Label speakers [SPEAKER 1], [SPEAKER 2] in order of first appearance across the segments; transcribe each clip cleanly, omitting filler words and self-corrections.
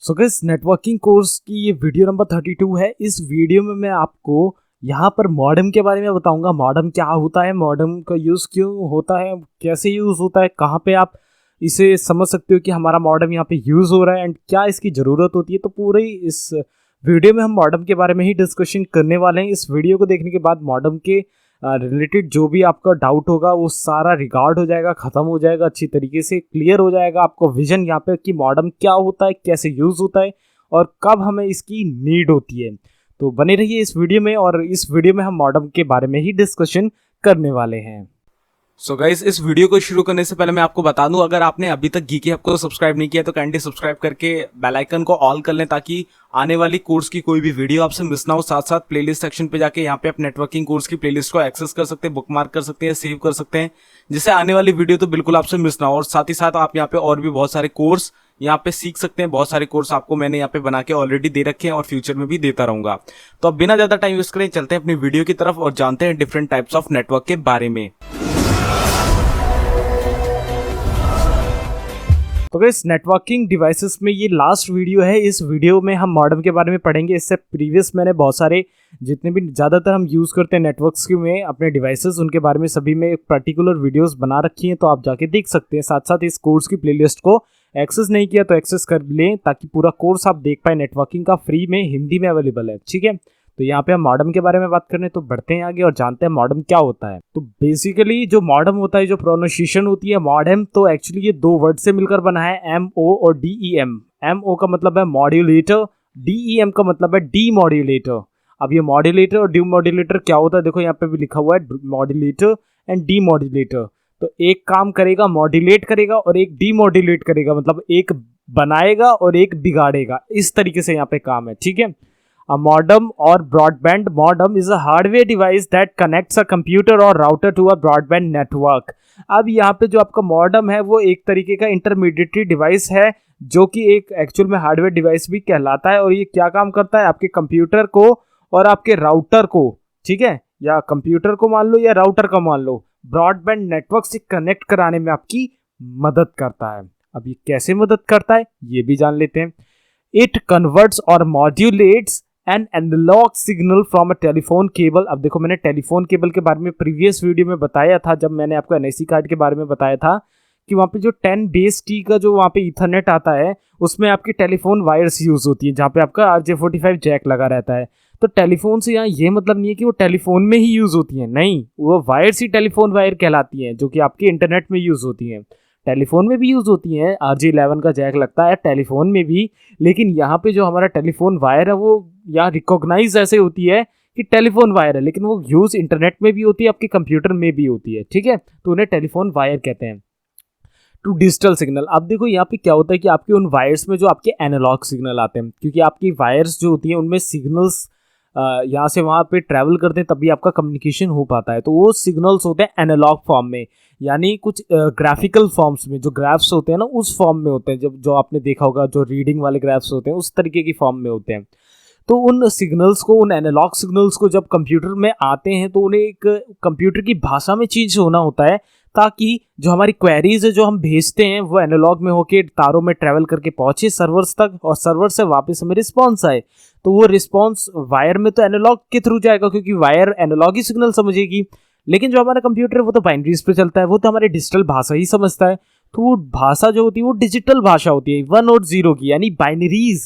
[SPEAKER 1] So guys, networking course की ये video number 32 है। इस वीडियो में मैं आपको यहाँ पर मॉडेम के बारे में बताऊंगा। मॉडेम क्या होता है, मॉडेम का यूज़ क्यों होता है, कैसे यूज़ होता है, कहाँ पे आप इसे समझ सकते हो कि हमारा मॉडेम यहाँ पे यूज़ हो रहा है एंड क्या इसकी ज़रूरत होती है। तो पूरे इस वीडियो में हम मॉडेम के बारे में ही डिस्कशन करने वाले हैं। इस वीडियो को देखने के बाद मॉडेम के रिलेटेड जो भी आपका डाउट होगा वो सारा रिगार्ड हो जाएगा, ख़त्म हो जाएगा, अच्छी तरीके से क्लियर हो जाएगा। आपको विजन यहाँ पे कि मॉडेम क्या होता है, कैसे यूज़ होता है और कब हमें इसकी नीड होती है। तो बने रहिए इस वीडियो में, और इस वीडियो में हम मॉडेम के बारे में ही डिस्कशन करने वाले हैं।
[SPEAKER 2] सो गाइस, इस वीडियो को शुरू करने से पहले मैं आपको बता दूं, अगर आपने अभी तक गीकी हब को सब्सक्राइब नहीं किया तो काइंडली सब्सक्राइब करके बेल आइकन को ऑल कर लें ताकि आने वाली कोर्स की कोई भी वीडियो आपसे मिस ना हो। साथ साथ प्लेलिस्ट सेक्शन पे जाके यहाँ पे आप नेटवर्किंग कोर्स की प्लेलिस्ट को एक्सेस कर सकते हैं, बुकमार्क कर सकते हैं, सेव कर सकते हैं, जिससे आने वाली वीडियो तो बिल्कुल आपसे मिस ना हो। और साथ ही साथ आप यहाँ पे और भी बहुत सारे कोर्स यहाँ पे सीख सकते हैं। बहुत सारे कोर्स आपको मैंने यहाँ पे बना के ऑलरेडी दे रखे हैं और फ्यूचर में भी देता रहूंगा। तो अब बिना ज्यादा टाइम वेस्ट करें चलते हैं अपनी वीडियो की तरफ और जानते हैं डिफरेंट टाइप्स ऑफ नेटवर्क के बारे में।
[SPEAKER 1] तो गाइस, नेटवर्किंग डिवाइसेस में ये लास्ट वीडियो है। इस वीडियो में हम मॉडेम के बारे में पढ़ेंगे। इससे प्रीवियस मैंने बहुत सारे जितने भी ज़्यादातर हम यूज़ करते हैं नेटवर्क्स के में अपने डिवाइसेस, उनके बारे में सभी में पर्टिकुलर वीडियोस बना रखी हैं, तो आप जाके देख सकते हैं। साथ साथ इस कोर्स की प्लेलिस्ट को एक्सेस नहीं किया तो एक्सेस कर लें ताकि पूरा कोर्स आप देख पाए। नेटवर्किंग का फ्री में हिंदी में अवेलेबल है, ठीक है। तो यहाँ पे हम मॉडेम के बारे में बात करने तो बढ़ते हैं आगे और जानते हैं मॉडेम क्या होता है। तो बेसिकली जो मॉडेम होता है, जो प्रोनाउंसिएशन होती है मॉडेम, तो एक्चुअली ये दो वर्ड से मिलकर बना है, MO और DEM। MO का मतलब है मॉड्यूलेटर, DEM का मतलब है डीमॉड्यूलेटर। अब ये मॉड्यूलेटर और डीमॉड्यूलेटर क्या होता है, देखो यहाँ पे भी लिखा हुआ है मॉड्यूलेटर एंड डीमॉड्यूलेटर। तो एक काम करेगा मॉड्यूलेट करेगा और एक डीमॉड्यूलेट करेगा, मतलब एक बनाएगा और एक बिगाड़ेगा। इस तरीके से यहाँ पे काम है, ठीक है। A modem or broadband modem is a hardware device that connects a computer or router to a broadband network। अब यहाँ पे जो आपका मॉडेम है वो एक तरीके का इंटरमीडिएटरी डिवाइस है जो कि एक एक्चुअल में हार्डवेयर डिवाइस भी कहलाता है। और ये क्या काम करता है, आपके कंप्यूटर को और आपके राउटर को, ठीक है, या कंप्यूटर को मान लो या राउटर को मान लो, ब्रॉडबैंड नेटवर्क से कनेक्ट कराने में आपकी मदद करता है। अब ये कैसे मदद करता है ये भी जान लेते हैं। इट कन्वर्ट्स और modulates an analog signal from a telephone cable. अब देखो, मैंने टेलीफोन केबल के बारे में प्रीवियस वीडियो में बताया था, जब मैंने आपको NIC कार्ड के बारे में बताया था कि वहाँ पे जो 10 बेस T का जो वहाँ पे ईथरनेट आता है उसमें आपकी टेलीफोन वायर्स यूज़ होती है, जहाँ पे आपका RJ45 जैक लगा रहता है। तो टेलीफोन से यहाँ ये मतलब नहीं है कि वो टेलीफोन में ही यूज़ होती हैं, नहीं, वो वायर्स ही टेलीफोन वायर कहलाती हैं जो कि आपके इंटरनेट में यूज़ होती हैं। टेलीफोन में भी यूज़ होती हैं, RJ11 का जैक लगता है टेलीफोन में भी, लेकिन यहाँ पे जो हमारा टेलीफोन वायर है वो यहाँ रिकॉग्नाइज ऐसे होती है कि टेलीफोन वायर है, लेकिन वो यूज़ इंटरनेट में भी होती है, आपके कंप्यूटर में भी होती है, ठीक है। तो उन्हें टेलीफोन वायर कहते हैं। टू डिजिटल सिग्नल, अब देखो यहाँ पे क्या होता है कि आपके उन वायर्स में जो आपके एनालॉग सिग्नल आते हैं, क्योंकि आपकी वायर्स जो होती हैं उनमें सिग्नल्स यहाँ से वहाँ पे ट्रैवल करते हैं तभी आपका कम्युनिकेशन हो पाता है। तो वो सिग्नल्स होते हैं एनालॉग फॉर्म में, यानी कुछ ग्राफिकल फॉर्म्स में, जो ग्राफ्स होते हैं ना उस फॉर्म में होते हैं, जब जो आपने देखा होगा जो रीडिंग वाले ग्राफ्स होते हैं उस तरीके की फॉर्म में होते हैं। तो उन सिग्नल्स को, उन एनालॉग सिग्नल्स को जब कंप्यूटर में आते हैं तो उन्हें एक कंप्यूटर की भाषा में चेंज होना होता है ताकि जो हमारी क्वेरीज है जो हम भेजते हैं वो एनालॉग में होके तारों में ट्रैवल करके पहुंचे सर्वर्स तक और सर्वर से वापस हमें रिस्पॉन्स आए। तो वो रिस्पॉन्स वायर में तो एनालॉग के थ्रू जाएगा क्योंकि वायर एनालॉग ही सिग्नल समझेगी, लेकिन जो हमारा कंप्यूटर है वो तो बाइनरीज पे चलता है, वो तो हमारी डिजिटल भाषा ही समझता है। तो वो भाषा जो होती है वो डिजिटल भाषा होती है, 1 और 0 की, यानी बाइनरीज।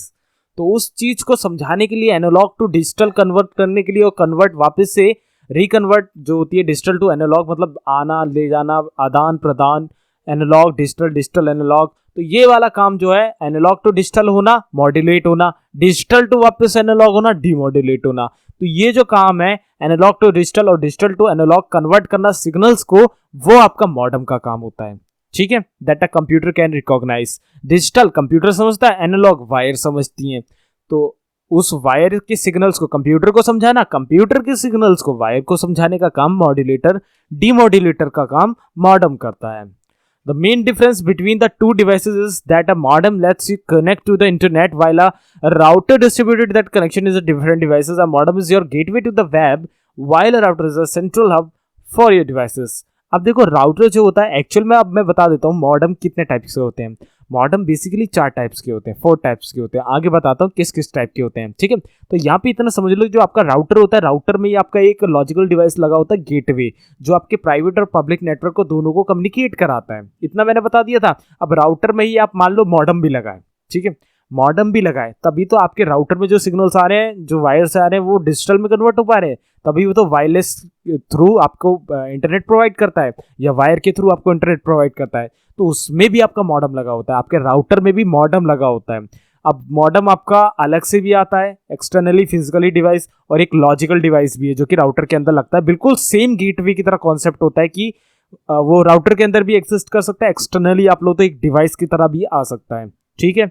[SPEAKER 1] तो उस चीज को समझाने के लिए, एनालॉग टू डिजिटल कन्वर्ट करने के लिए, और कन्वर्ट वापस से रिकन्वर्ट जो होती है डिजिटल टू एनालॉग, मतलब आना ले जाना, आदान प्रदान, एनालॉग डिजिटल, डिजिटल एनालॉग। तो ये वाला काम जो है एनालॉग टू डिजिटल होना, मॉड्यूलेट होना, डिजिटल टू वापस एनालॉग होना, डीमॉड्यूलेट होना। तो ये जो काम है एनालॉग टू डिजिटल और डिजिटल टू एनालॉग कन्वर्ट करना सिग्नल्स को, वो आपका मॉडेम का काम होता है, ठीक है। That a computer can recognise. Digital computer समझता है, एनालॉग वायर समझती हैं। तो उस वायर के सिग्नल्स को कंप्यूटर को समझाना, कंप्यूटर के सिग्नल्स को वायर को समझाने का काम मॉड्यूलेटर, डीमॉड्यूलेटर का काम मॉडेम करता है। The main difference between the two devices is that a modem lets you connect to the internet while a router distributed that connection is a different devices. A modem is your gateway to the web while a router is a central hub for your devices. अब देखो router जो होता है actual में, अब मैं बता देता हूँ मॉडेम कितने टाइप्स के होते हैं। मॉडेम बेसिकली 4 टाइप्स के होते हैं, 4 टाइप्स के होते हैं। आगे बताता हूँ किस किस टाइप के होते हैं, ठीक है। तो यहाँ पे इतना समझ लो, जो आपका राउटर होता है, राउटर में ही आपका एक लॉजिकल डिवाइस लगा होता है गेटवे, जो आपके प्राइवेट और पब्लिक नेटवर्क को दोनों को कम्युनिकेट कराता है। इतना मैंने बता दिया था। अब राउटर में ही आप मान लो मॉडेम भी लगाए, ठीक है, मॉडेम भी लगाए, तभी तो आपके राउटर में जो सिग्नल्स आ रहे हैं, जो वायर से आ रहे हैं, वो डिजिटल में कन्वर्ट हो पा रहे हैं। तभी वो तो वायरलेस थ्रू आपको इंटरनेट प्रोवाइड करता है, या वायर के थ्रू आपको इंटरनेट प्रोवाइड करता है। तो उसमें भी आपका मॉडेम लगा होता है, आपके राउटर में भी मॉडेम लगा होता है। अब मॉडेम आपका अलग से भी आता है, एक्सटर्नली फिजिकली डिवाइस, और एक लॉजिकल डिवाइस भी है जो कि राउटर के अंदर लगता है। बिल्कुल सेम गेटवे की तरह कॉन्सेप्ट होता है कि वो राउटर के अंदर भी एग्जिस्ट कर सकता है, एक्सटर्नली आप लो तो एक डिवाइस की तरह भी आ सकता है, ठीक है।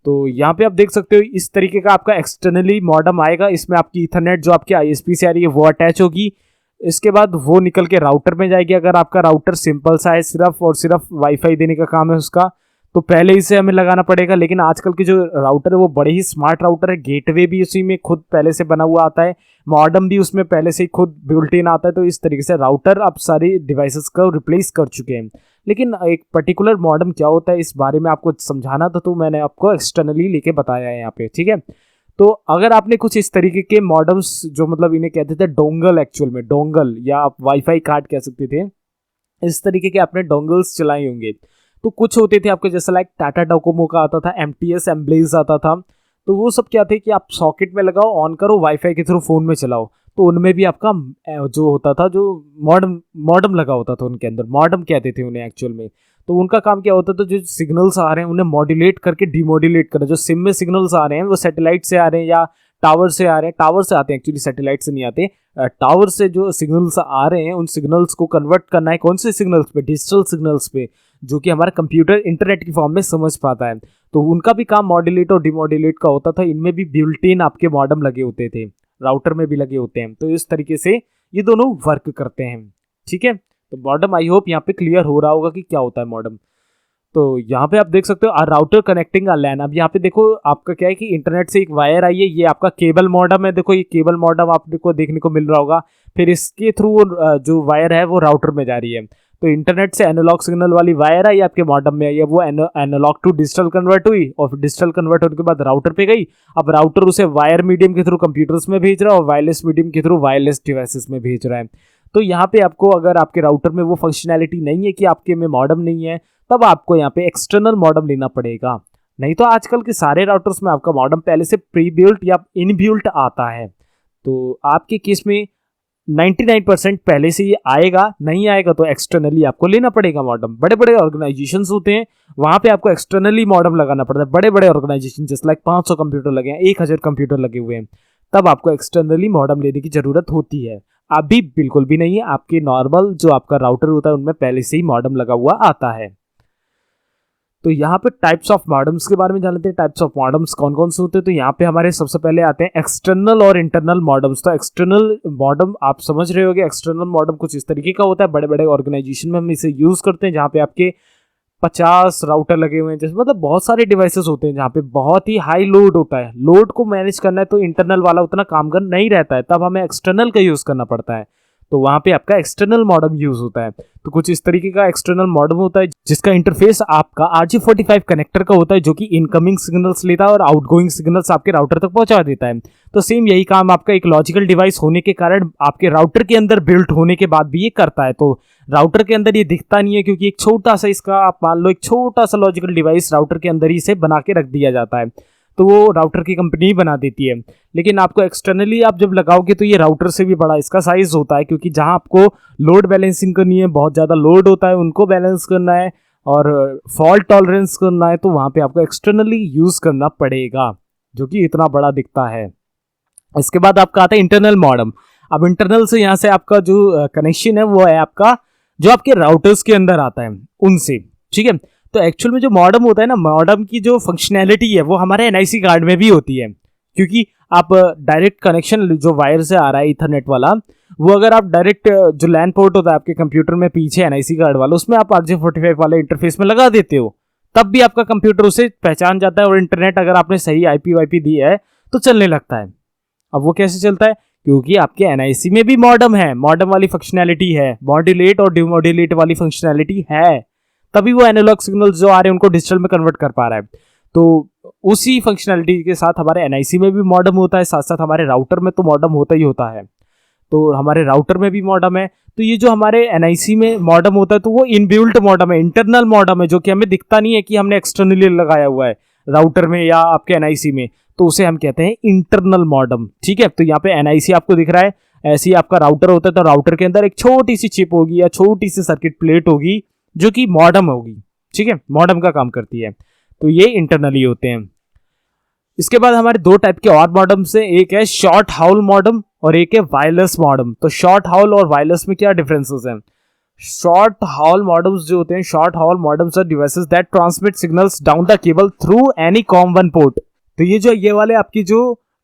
[SPEAKER 1] तो यहाँ पे आप देख सकते हो इस तरीके का आपका एक्सटर्नली मॉडेम आएगा। इसमें आपकी ईथरनेट जो आपकी आईएसपी से आ रही है वो अटैच होगी। इसके बाद वो निकल के राउटर में जाएगी। अगर आपका राउटर सिंपल सा है, सिर्फ और सिर्फ वाईफाई देने का काम है उसका, तो पहले इसे हमें लगाना पड़ेगा। लेकिन आजकल के जो राउटर है वो बड़े ही स्मार्ट राउटर है, गेटवे भी उसी में खुद पहले से बना हुआ आता है, मॉडेम भी उसमें पहले से ही खुद बिल्ट इन आता है। तो इस तरीके से राउटर अब सारी डिवाइसेस को रिप्लेस कर चुके हैं। लेकिन एक पर्टिकुलर मॉडेम क्या होता है इस बारे में आपको समझाना था, तो मैंने आपको एक्सटर्नली लेके बताया है यहाँ पे, ठीक है। तो अगर आपने कुछ इस तरीके के मॉडेम्स, जो मतलब इन्हें कहते थे डोंगल, एक्चुअल में डोंगल, या आप वाईफाई कार्ड कह सकते थे, इस तरीके के आपने डोंगल्स चलाए होंगे। तो कुछ होते थे आपके जैसे लाइक टाटा डोकोमो का आता था, एमटीएस एम्ब्लेज आता था। तो वो सब क्या थे कि आप सॉकेट में लगाओ, ऑन करो, वाईफाई के थ्रू फोन में चलाओ। तो उनमें भी आपका जो होता था, जो मॉडेम लगा होता था उनके अंदर, मॉडेम कहते थे उन्हें एक्चुअल में। तो उनका काम क्या होता था, जो सिग्नल्स आ रहे हैं उन्हें मॉड्यूलेट करके डिमॉड्यूलेट करा। जो सिम में सिग्नल्स आ रहे हैं वो सैटेलाइट से आ रहे हैं या टावर से आ रहे हैं, टावर से आते हैं एक्चुअली, सैटेलाइट से नहीं आते। टावर से जो सिग्नल्स आ रहे हैं उन सिग्नल्स को कन्वर्ट करना है कौन से सिग्नल्स पे, डिजिटल सिग्नल्स पे, जो कि हमारा कंप्यूटर इंटरनेट की फॉर्म में समझ पाता है। तो उनका भी काम मॉड्यूलेट और डिमॉड्यूलेट का होता था। इनमें भी बिल्ट इन आपके मॉडेम लगे होते थे, राउटर में भी लगे होते हैं। तो इस तरीके से ये दोनों वर्क करते हैं, ठीक है। तो मॉडेम आई होप यहाँ पे क्लियर हो रहा होगा कि क्या होता है मॉडेम। तो यहाँ पे आप देख सकते हो राउटर कनेक्टिंग लैन। अब यहाँ पे देखो आपका क्या है कि इंटरनेट से एक वायर आई है, ये आपका केबल मॉडेम है। देखो ये केबल मॉडेम आपको देखने को मिल रहा होगा। फिर इसके थ्रू जो वायर है वो राउटर में जा रही है। तो इंटरनेट से एनालॉग सिग्नल वाली वायर आई आपके मॉडेम में आई है, वो एनालॉग टू डिजिटल कन्वर्ट हुई, और डिजिटल कन्वर्ट होने के बाद राउटर पे गई। अब राउटर उसे वायर मीडियम के थ्रू कंप्यूटर्स में भेज रहा है, और वायरलेस मीडियम के थ्रू वायरलेस डिवाइसेस में भेज रहा है। तो यहाँ पे आपको, अगर आपके राउटर में वो फंक्शनैलिटी नहीं है कि आपके में मॉडेम नहीं है, तब आपको यहाँ पे एक्सटर्नल मॉडेम लेना पड़ेगा। नहीं तो आजकल के सारे राउटर्स में आपका मॉडेम पहले से प्री बिल्ट या इनबिल्ट आता है। तो आपके केस में 99% पहले से ये आएगा, नहीं आएगा तो एक्सटर्नली आपको लेना पड़ेगा मॉडेम। बड़े बड़े ऑर्गेनाइजेशंस होते हैं, वहाँ पे आपको एक्सटर्नली मॉडेम लगाना पड़ता है। बड़े बड़े ऑर्गेनाइजेशन जैसे लाइक 500 कंप्यूटर लगे हैं, 1000 कंप्यूटर लगे हुए हैं, तब आपको एक्सटर्नली मॉडेम लेने की ज़रूरत होती है। अभी बिल्कुल भी नहीं है, आपके नॉर्मल जो आपका राउटर होता है उनमें पहले से ही मॉडेम लगा हुआ आता है। तो यहाँ पे टाइप्स ऑफ मॉडेम्स के बारे में जान लेते हैं। टाइप्स ऑफ मॉडेम्स कौन कौन से होते हैं। तो यहाँ पे हमारे सबसे पहले आते हैं एक्सटर्नल और इंटरनल मॉडेम्स। तो एक्सटर्नल मॉडेम आप समझ रहे होगे, एक्सटर्नल मॉडेम कुछ इस तरीके का होता है। बड़े बड़े ऑर्गेनाइजेशन में हम इसे यूज करते हैं, जहाँ पे आपके 50 राउटर लगे हुए हैं, जैसे मतलब बहुत सारे डिवाइसेस होते हैं जहाँ पे बहुत ही हाई लोड होता है। लोड को मैनेज करना है तो इंटरनल वाला उतना कामगार नहीं रहता है, तब हमें एक्सटर्नल का यूज करना पड़ता है। तो वहाँ पे आपका एक्सटर्नल मॉडेम यूज होता है। तो कुछ इस तरीके का एक्सटर्नल मॉडेम होता है, जिसका इंटरफेस आपका RJ45 कनेक्टर का होता है, जो कि इनकमिंग सिग्नल्स लेता है और आउटगोइंग सिग्नल्स आपके राउटर तक पहुंचा देता है। तो सेम यही काम आपका एक लॉजिकल डिवाइस होने के कारण आपके राउटर के अंदर बिल्ट होने के बाद भी ये करता है। तो राउटर के अंदर ये दिखता नहीं है, क्योंकि एक छोटा सा इसका, आप मान लो एक छोटा सा लॉजिकल डिवाइस राउटर के अंदर ही इसे बना के रख दिया जाता है। तो वो राउटर की कंपनी ही बना देती है। लेकिन आपको एक्सटर्नली आप जब लगाओगे तो ये राउटर से भी बड़ा इसका साइज होता है, क्योंकि जहां आपको लोड बैलेंसिंग करनी है, बहुत ज़्यादा लोड होता है, उनको बैलेंस करना है और फॉल्ट टॉलरेंस करना है, तो वहाँ पे आपको एक्सटर्नली यूज़ करना पड़ेगा, जो कि इतना बड़ा दिखता है। इसके बाद आपका आता है इंटरनल मॉडेम। अब इंटरनल से यहाँ से आपका जो कनेक्शन है वो है आपका जो आपके राउटर्स के अंदर आता है उनसे, ठीक है। तो एक्चुअल में जो मॉडेम होता है ना, मॉडेम की जो फंक्शनैलिटी है वो हमारे NIC कार्ड में भी होती है, क्योंकि आप डायरेक्ट कनेक्शन जो वायर से आ रहा है ईथरनेट वाला, वो अगर आप डायरेक्ट जो लैन पोर्ट होता है आपके कंप्यूटर में पीछे NIC कार्ड वाला, उसमें आप RJ45 वाले इंटरफेस में लगा देते हो, तब भी आपका कंप्यूटर उसे पहचान जाता है और इंटरनेट अगर आपने सही IP वाईपी दी है तो चलने लगता है। अब वो कैसे चलता है, क्योंकि आपके एनआईसी में भी मॉडम है, मॉडम वाली फंक्शनैलिटी है, मॉड्यूलेट और डिमॉड्यूलेट वाली फंक्शनैलिटी है, तभी वो एनालॉग सिग्नल्स जो आ रहे हैं उनको डिजिटल में कन्वर्ट कर पा रहा है। तो उसी फंक्शनैलिटी के साथ हमारे एनआईसी में भी मॉडम होता है, साथ साथ हमारे राउटर में तो मॉडम होता ही होता है। तो हमारे राउटर में भी मॉडम है। तो ये जो हमारे एनआईसी में मॉडम होता है तो वो इनबिल्ट मॉडम है, इंटरनल मॉडम है, जो कि हमें दिखता नहीं है कि हमने एक्सटर्नली लगाया हुआ है राउटर में या आपके एनआईसी में, तो उसे हम कहते हैं इंटरनल मॉडम। ठीक है, तो यहाँ पे एनआईसी आपको दिख रहा है, ऐसे ही आपका राउटर होता है, तो राउटर के अंदर एक छोटी सी चिप होगी या छोटी सी सर्किट प्लेट होगी जो कि मॉडम होगी। ठीक है, मॉडम का काम करती है। तो ये इंटरनली होते हैं। इसके बाद हमारे दो टाइप के और मॉडम्स हैं, एक है शॉर्ट हाउल मॉडम और एक है वायरलेस मॉडम। तो शॉर्ट हाउल और वायरलेस में क्या डिफरेंसेस हैं? शॉर्ट हाउल मॉडम्स जो होते हैं, short haul modems are devices that transmit signals down the cable through any common port. तो ये वाले आपकी जो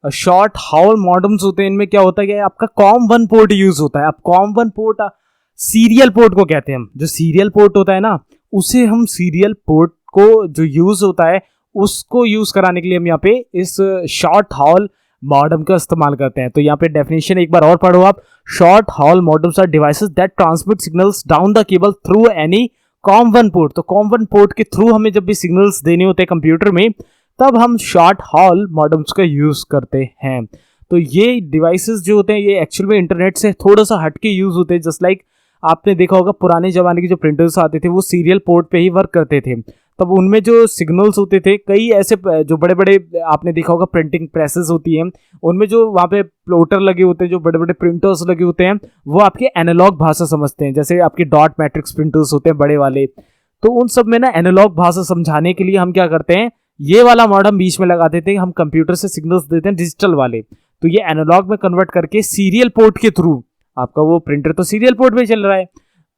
[SPEAKER 1] शॉर्ट हाउल मॉडम्स होते हैं, इनमें क्या होता है कि आपका कॉमन पोर्ट यूज होता है। अब कॉमन पोर्ट सीरियल पोर्ट को कहते हैं हम, जो सीरियल पोर्ट होता है ना, उसे हम सीरियल पोर्ट को जो यूज होता है उसको यूज कराने के लिए हम यहाँ पे इस शॉर्ट हाउल मॉडम का इस्तेमाल करते हैं। तो यहाँ पे डेफिनेशन एक बार और पढ़ो आप। Short haul modems are devices that transmit signals down the cable through any common port. तो कॉमन पोर्ट के थ्रू हमें जब भी सिग्नल्स देने होते हैं कंप्यूटर में, तब हम शॉर्ट हाउल मॉडम्स का यूज करते हैं। तो ये डिवाइसेस जो होते हैं ये एक्चुअल में इंटरनेट से थोड़ा सा हटके यूज होते हैं। जस्ट लाइक आपने देखा होगा पुराने जमाने के जो प्रिंटर्स आते थे वो सीरियल पोर्ट पे ही वर्क करते थे। तब उनमें जो सिग्नल्स होते थे, कई ऐसे जो बड़े बड़े आपने देखा होगा प्रिंटिंग प्रेसेस होती हैं, उनमें जो वहाँ पे प्लोटर लगे होते हैं, जो बड़े बड़े प्रिंटर्स लगे होते हैं, वो आपके एनालॉग भाषा समझते हैं। जैसे आपके डॉट मैट्रिक्स प्रिंटर्स होते हैं बड़े वाले, तो उन सब में ना एनालॉग भाषा समझाने के लिए हम क्या करते हैं, ये वाला मॉडम बीच में लगा देते हैं। हम कंप्यूटर से सिग्नल्स देते हैं डिजिटल वाले, तो ये एनालॉग में कन्वर्ट करके सीरियल पोर्ट के थ्रू, आपका वो प्रिंटर तो सीरियल पोर्ट में चल रहा है,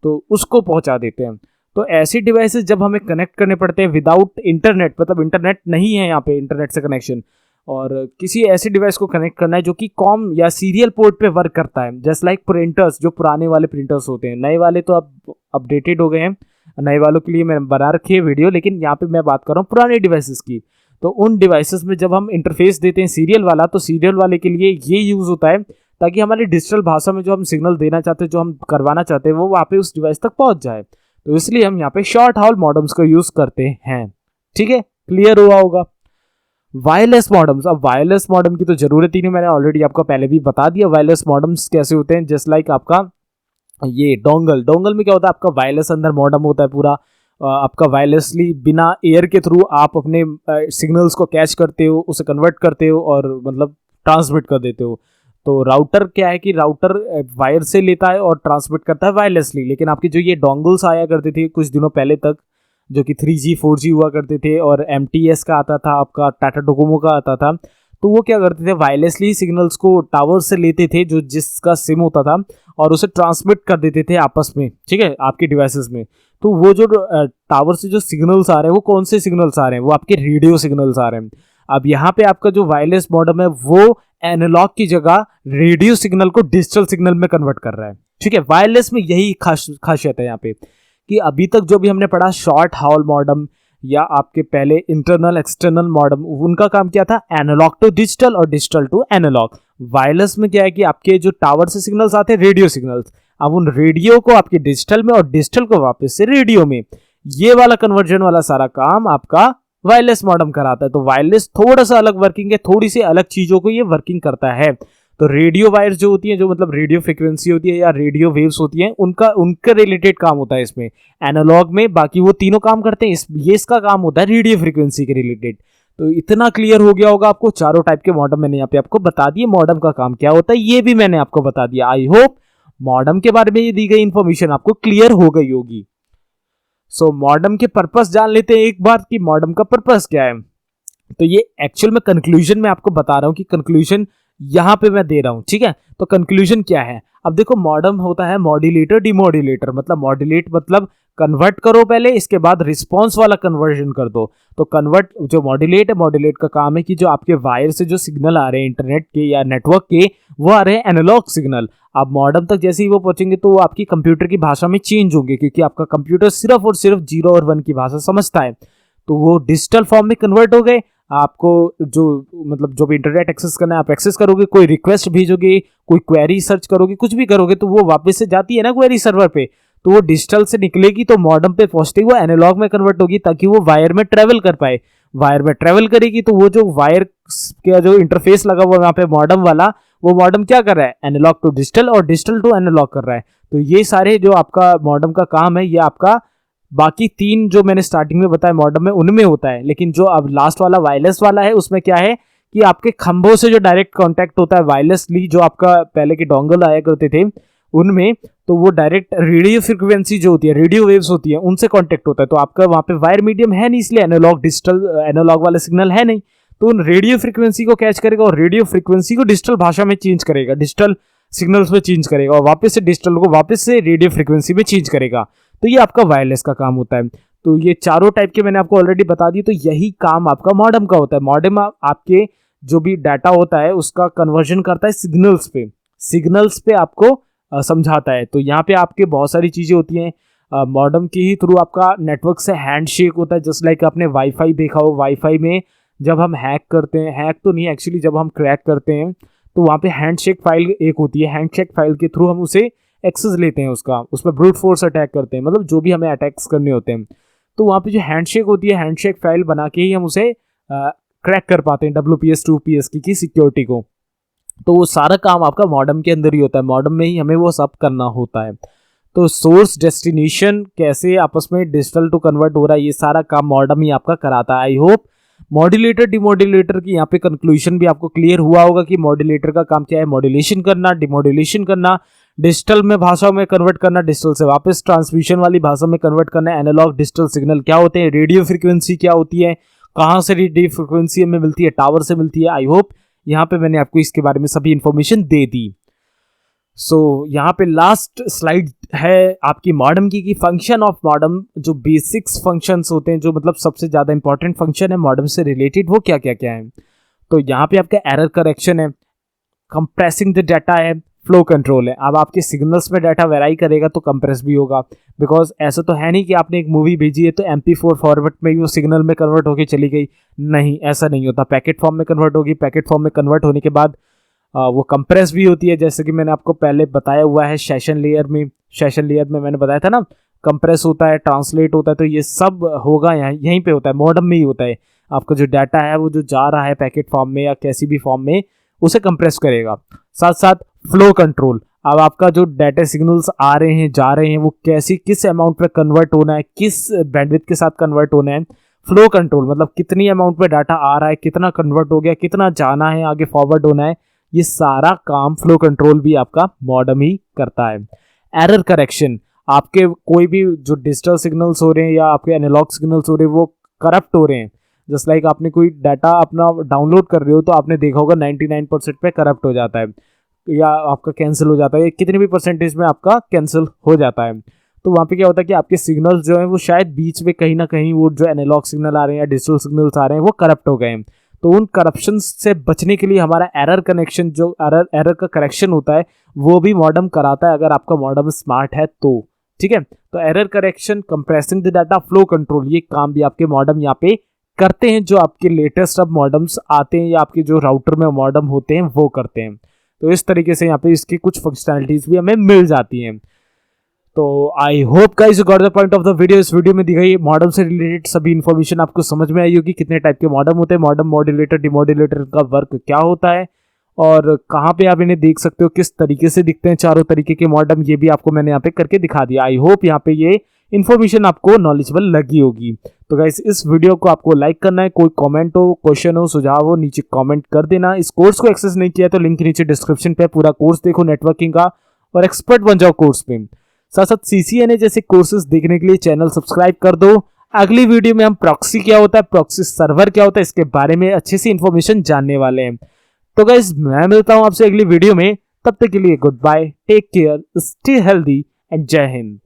[SPEAKER 1] तो उसको पहुंचा देते हैं। तो ऐसी डिवाइसेस जब हमें कनेक्ट करने पड़ते हैं विदाउट इंटरनेट, मतलब इंटरनेट नहीं है यहाँ पे, इंटरनेट से कनेक्शन, और किसी ऐसी डिवाइस को कनेक्ट करना है जो कि कॉम या सीरियल पोर्ट पे वर्क करता है, जस्ट लाइक प्रिंटर्स, जो पुराने वाले प्रिंटर्स होते हैं। नए वाले तो अब अपडेटेड हो गए हैं, नए वालों के लिए मैं बना रखी है वीडियो, लेकिन यहाँ पे मैं बात कर रहा हूँ पुराने डिवाइसेस की। तो उन डिवाइसेस में जब हम इंटरफेस देते हैं सीरियल वाला, तो सीरियल वाले के लिए ये यूज़ होता है ताकि हमारी डिजिटल भाषा में जो हम सिग्नल देना चाहते हैं, जो हम करवाना चाहते हैं, वो वहाँ पे उस डिवाइस तक पहुँच जाए। तो इसलिए हम यहाँ पे शॉर्ट हाउल मॉडम्स का यूज़ करते हैं। ठीक है, क्लियर हुआ होगा। वायरलेस मॉडम्स, अब वायरलेस मॉडम की तो जरूरत ही नहीं, मैंने ऑलरेडी आपको पहले भी बता दिया वायरलेस मॉडम्स कैसे होते हैं। जस्ट लाइक आपका ये डोंगल में क्या होता है, आपका वायरलेस अंदर मॉडम होता है पूरा, आपका वायरलेसली बिना एयर के थ्रू आप अपने सिग्नल्स को कैच करते हो, उसे कन्वर्ट करते हो और मतलब ट्रांसमिट कर देते हो। तो राउटर क्या है कि राउटर वायर से लेता है और ट्रांसमिट करता है वायरलेसली, लेकिन आपके जो ये डोंगल्स आया करते थे कुछ दिनों पहले तक, जो कि 3G 4G हुआ करते थे, और MTS का आता था, आपका टाटा डोकोमो का आता था, तो वो क्या करते थे, वायरलेसली सिग्नल्स को टावर से लेते थे जो जिसका सिम होता था, और उसे ट्रांसमिट कर देते थे आपस में, ठीक है, आपके डिवाइसेस में। तो वो जो टावर से जो सिग्नल्स आ रहे हैं वो कौन से सिग्नल्स आ रहे हैं, वो आपके रेडियो सिग्नल्स आ रहे हैं। अब यहाँ पे आपका जो वायरलेस मॉडम है वो एनालॉग की जगह रेडियो सिग्नल को डिजिटल सिग्नल में कन्वर्ट कर रहा है। ठीक है, वायरलेस में यही खासियत है यहाँ पे कि अभी तक जो भी हमने पढ़ा शॉर्ट हाउल मॉडम या आपके पहले इंटरनल एक्सटर्नल मॉडम, उनका काम क्या था, एनालॉग टू डिजिटल और डिजिटल टू एनालॉग। वायरलेस में क्या है कि आपके जो टावर से सिग्नल्स आते हैं रेडियो सिग्नल्स, अब उन रेडियो को आपके डिजिटल में और डिजिटल को वापस से रेडियो में, ये वाला कन्वर्जन वाला सारा काम आपका वायरलेस मॉडम कराता है। तो वायरलेस थोड़ा सा अलग वर्किंग है, थोड़ी सी अलग चीजों को ये वर्किंग करता है। तो रेडियो वायर्स जो होती हैं, जो मतलब रेडियो फ्रिक्वेंसी होती है या रेडियो वेव्स होती हैं, उनका रिलेटेड काम होता है इसमें एनालॉग में, बाकी वो तीनों काम करते हैं, ये इसका काम होता है रेडियो फ्रिक्वेंसी के रिलेटेड। तो इतना क्लियर हो गया होगा आपको, चारों टाइप के मॉडम मैंने यहाँ पे आपको बता दिए, मॉडम का काम क्या होता है ये भी मैंने आपको बता दिया। आई होप मॉडम के बारे में ये दी गई इंफॉर्मेशन आपको क्लियर हो गई होगी। सो मॉडम के पर्पस जान लेते हैं एक बार कि मॉडम का पर्पस क्या है। तो ये एक्चुअल में कंक्लूजन में आपको बता रहा हूं कि कंक्लूजन यहां पे मैं दे रहा हूं, ठीक है। तो कंक्लूजन क्या है, अब देखो मॉडम होता है मॉड्यूलेटर डिमॉड्यूलेटर, मतलब मॉड्यूलेट मतलब कन्वर्ट करो पहले, इसके बाद रिस्पॉन्स वाला कन्वर्जन कर दो। तो कन्वर्ट जो मॉड्यूलेट है, मॉड्यूलेट का काम है कि जो आपके वायर से जो सिग्नल आ रहे हैं इंटरनेट के या नेटवर्क के, वो आ रहे हैं एनालॉग सिग्नल। अब मॉडम तक जैसे ही वो पहुंचेंगे तो वो आपकी कंप्यूटर की भाषा में चेंज होंगे, क्योंकि आपका कंप्यूटर सिर्फ और सिर्फ 0 और 1 की भाषा समझता है। तो वो डिजिटल फॉर्म में कन्वर्ट हो गए। आपको जो मतलब जो भी इंटरनेट एक्सेस करना है आप एक्सेस करोगे, कोई रिक्वेस्ट भेजोगे, कोई क्वेरी सर्च करोगे, कुछ भी करोगे तो वो वापस से जाती है ना क्वेरी सर्वर पे, तो वो डिजिटल से निकलेगी तो मॉडेम पे पहुंचती वो एनालॉग में कन्वर्ट होगी ताकि वो वायर में ट्रेवल कर पाए। वायर में ट्रेवल करेगी तो वो जो वायर का जो इंटरफेस लगा हुआ वहाँ पे मॉडेम वाला, वो मॉडेम क्या कर रहा है, एनालॉग टू डिजिटल और डिजिटल टू एनालॉग कर रहा है। तो ये सारे जो आपका मॉडेम का काम है ये आपका बाकी 3 जो मैंने स्टार्टिंग में बताया मॉडेम में उनमें होता है, लेकिन जो अब लास्ट वाला वायरलेस वाला है उसमें क्या है कि आपके खंभों से जो डायरेक्ट कांटेक्ट होता है वायरलेसली, जो आपका पहले के डोंगल आया करते थे उनमें, तो वो डायरेक्ट रेडियो फ्रिक्वेंसी जो होती है, रेडियो वेव्स होती है, उनसे कांटेक्ट होता है। तो आपका वहाँ पे वायर मीडियम है नहीं, इसलिए एनालॉग डिजिटल एनालॉग वाला सिग्नल है नहीं, तो उन रेडियो फ्रिक्वेंसी को कैच करेगा और रेडियो फ्रिक्वेंसी को डिजिटल भाषा में चेंज करेगा, डिजिटल सिग्नल्स में चेंज करेगा और वापस से डिजिटल को वापस से रेडियो फ्रिक्वेंसी में चेंज करेगा। तो ये आपका वायरलेस का काम होता है। तो ये चारों टाइप के मैंने आपको ऑलरेडी बता दी, तो यही काम आपका मॉडेम का होता है। मॉडेम आपके जो भी डाटा होता है उसका कन्वर्जन करता है सिग्नल्स पे आपको समझाता है। तो यहाँ पे आपके बहुत सारी चीज़ें होती हैं मॉडेम के ही थ्रू। आपका नेटवर्क से हैंडशेक होता है, जस्ट लाइक आपने वाईफाई देखा हो, वाईफाई में जब हम हैक करते हैं, हैक तो नहीं एक्चुअली, जब हम क्रैक करते हैं तो वहाँ पे हैंडशेक फाइल एक होती है, हैंडशेक फाइल के थ्रू हम उसे एक्सेस लेते हैं उसका, उस पर ब्रूट फोर्स अटैक करते हैं, मतलब जो भी हमें अटैक्स करने होते हैं। तो वहाँ पे जो हैंडशेक होती है, हैंडशेक फाइल बना के ही हम उसे क्रैक कर पाते हैं WPS 2PS की सिक्योरिटी को। तो वो सारा काम आपका मॉडेम के अंदर ही होता है, मॉडेम में ही हमें वो सब करना होता है। तो सोर्स डेस्टिनेशन कैसे आपस में डिजिटल टू कन्वर्ट हो रहा है, ये सारा काम मॉडेम ही आपका कराता है। आई होप मॉड्यूलेटर डिमॉड्यूलेटर की यहाँ पे कंक्लूजन भी आपको क्लियर हुआ होगा कि मॉड्यूलेटर का काम क्या है, मॉड्यूलेशन करना, डिमॉड्यूलेशन करना, डिजिटल में भाषा में कन्वर्ट करना, डिजिटल से वापस ट्रांसमिशन वाली भाषा में कन्वर्ट करना, एनालॉग डिजिटल सिग्नल क्या होते हैं, रेडियो फ्रिक्वेंसी क्या होती है, कहाँ से रेडियो फ्रिक्वेंसी हमें मिलती है, टावर से मिलती है। आई होप यहाँ पे मैंने आपको इसके बारे में सभी इंफॉर्मेशन दे दी। सो यहाँ पे लास्ट स्लाइड है आपकी मॉडेम की फंक्शन ऑफ मॉडेम, जो बेसिक्स फंक्शंस होते हैं, जो मतलब सबसे ज़्यादा इंपॉर्टेंट फंक्शन है मॉडेम से रिलेटेड, वो क्या क्या क्या है। तो यहाँ पे आपका एरर करेक्शन है, कंप्रेसिंग द डाटा है, फ्लो कंट्रोल है। अब आपके सिग्नल्स में डाटा वेराई करेगा तो कंप्रेस भी होगा, बिकॉज ऐसा तो है नहीं कि आपने एक मूवी भेजी है तो MP4 फॉर्मेट में ही वो सिग्नल में कन्वर्ट होकर चली गई, नहीं, ऐसा नहीं होता। पैकेट फॉर्म में कन्वर्ट होगी, पैकेट फॉर्म में कन्वर्ट होने के बाद वो कंप्रेस भी होती है, जैसे कि मैंने आपको पहले बताया हुआ है सेशन लेयर में मैंने बताया था ना, कंप्रेस होता है, ट्रांसलेट होता है, तो ये सब होगा यहीं पे होता है, मॉडेम में ही होता है। आपका जो डाटा है वो जो जा रहा है पैकेट फॉर्म में या कैसी भी फॉर्म में, उसे कंप्रेस करेगा। साथ साथ फ्लो कंट्रोल, अब आपका जो डाटा सिग्नल्स आ रहे हैं जा रहे हैं वो किस अमाउंट पे कन्वर्ट होना है, किस बैंडविड्थ के साथ कन्वर्ट होना है। फ्लो कंट्रोल मतलब कितनी अमाउंट पे डाटा आ रहा है, कितना कन्वर्ट हो गया, कितना जाना है, आगे फॉरवर्ड होना है, ये सारा काम फ्लो कंट्रोल भी आपका मॉडेम ही करता है। एरर करेक्शन, आपके कोई भी जो डिजिटल सिग्नल्स हो रहे हैं या आपके एनालॉग सिग्नल्स हो रहे हैं वो करप्ट हो रहे हैं, जस्ट लाइक आपने कोई डाटा अपना डाउनलोड कर रहे हो तो आपने देखा होगा 99% पे करप्ट हो जाता है या आपका कैंसिल हो जाता है, कितने भी परसेंटेज में आपका कैंसिल हो जाता है। तो वहाँ पे क्या होता है कि आपके सिग्नल्स जो हैं वो शायद बीच में कहीं ना कहीं वो जो एनालॉग सिग्नल आ रहे हैं या डिजिटल सिग्नल्स आ रहे हैं वो करप्ट हो गए हैं। तो उन करप्शन से बचने के लिए हमारा एरर कनेक्शन, जो एरर का करेक्शन होता है वो भी मॉडेम कराता है, अगर आपका मॉडेम स्मार्ट है तो, ठीक है। तो error correction, compressing the data, flow control, ये काम भी आपके मॉडेम यहाँ पे करते हैं, जो आपके लेटेस्ट अब मॉडेम्स आते हैं या आपके जो राउटर में मॉडेम होते हैं वो करते हैं। तो इस तरीके से यहाँ पे इसकी कुछ फंक्शनैलिटीज भी हमें मिल जाती हैं। तो I hope guys you got the point of the video. इस वीडियो में दी गई मॉडेम से रिलेटेड सभी इन्फॉर्मेशन आपको समझ में आई होगी, कितने टाइप के मॉडेम होते हैं, मॉडेम, मॉड्यूलेटर, डिमॉड्यूलेटर का वर्क क्या होता है और कहाँ पे आप इन्हें देख सकते हो, किस तरीके से दिखते हैं चारों तरीके के मॉडेम, ये भी आपको मैंने यहाँ पे करके दिखा दिया। आई होप यहाँ पे ये इन्फॉर्मेशन आपको नॉलेजेबल लगी होगी। तो गाइस इस वीडियो को आपको लाइक करना है, कोई कमेंट हो, क्वेश्चन हो, सुझाव हो, नीचे कमेंट कर देना। इस कोर्स को एक्सेस नहीं किया तो लिंक नीचे डिस्क्रिप्शन पे, पूरा कोर्स देखो नेटवर्किंग का और एक्सपर्ट बन जाओ कोर्स में। साथ साथ CCNA जैसे कोर्सेज देखने के लिए चैनल सब्सक्राइब कर दो। अगली वीडियो में हम प्रॉक्सी क्या होता है, प्रॉक्सी सर्वर क्या होता है, इसके बारे में अच्छे से इन्फॉर्मेशन जानने वाले हैं। तो गाइस मैं मिलता हूं आपसे अगली वीडियो में, तब तक के लिए good bye, take care, stay healthy and जय हिंद।